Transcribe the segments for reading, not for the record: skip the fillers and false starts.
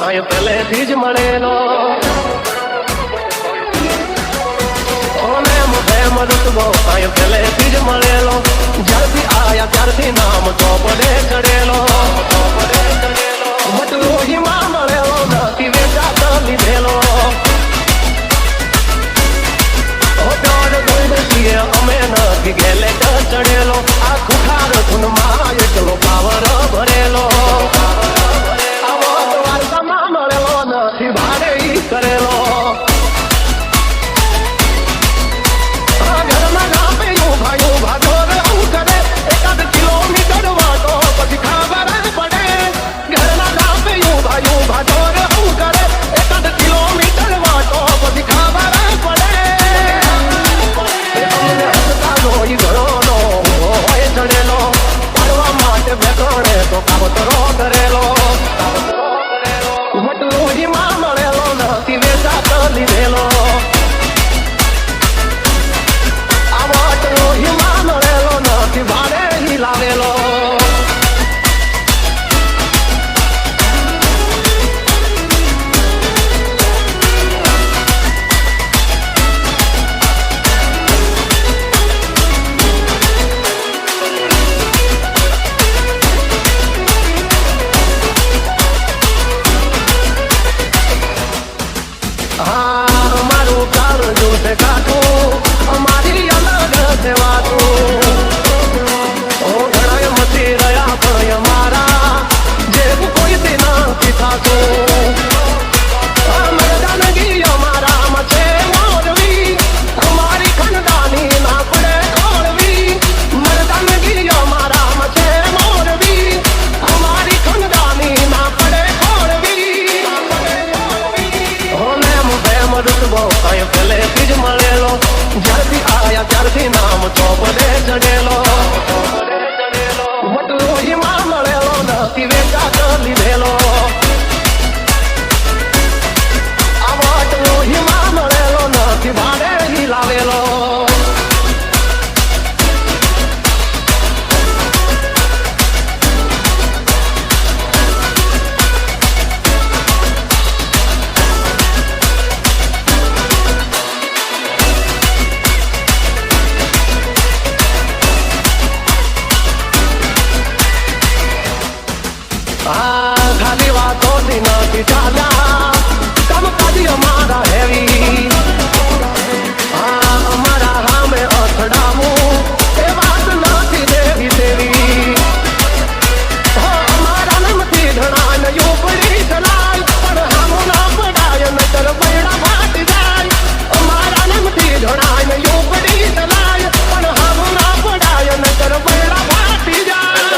કાંઈ પહેલેથી જ મળેલો રૂતબો કાંઈ પહેલેથી જ મળેલો જ્યારથી આયા ત્યારથી નામ ચોપડે ચડેલો વટલોહીમાં મળેલો નથી વેચાત લીધેલો અમે નથી ગેલે ચડેલો આ કુઠાર ધૂનમાં એટલો પાવર ભરેલો આવો વારસામાં મળેલો નથી ભારે કરેલો જ્યારથી આયા ત્યારથી નામ ચોપડે ચડેલો વટલોહીમાં મળેલો નથી વેચાત લીધેલો આ વટલોહીમાં મળેલો નથી ભાડે લાવેલો ખાલી વાતોથી નથી ચાલ્યા કામ કાઢી અમારા હેવી અમારા રામે અથડાવું એ વાત નથી દેવી દેવી અમારા નામથી ઘણા ઉપડી ચલાય પણ હામું ના પડાય નતર બૈડા ફાટી જાય અમારા નામથી ઘણા ઉપડી ચલાય પણ હામું ના પડાય નતર બૈડા ફાટી જાય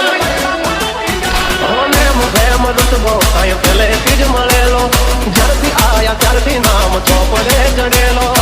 રૂતબો કાંઈ પહેલેથી જ મળેલો જ્યારથી આયા ત્યારથી નામ ચોપડે ચડેલો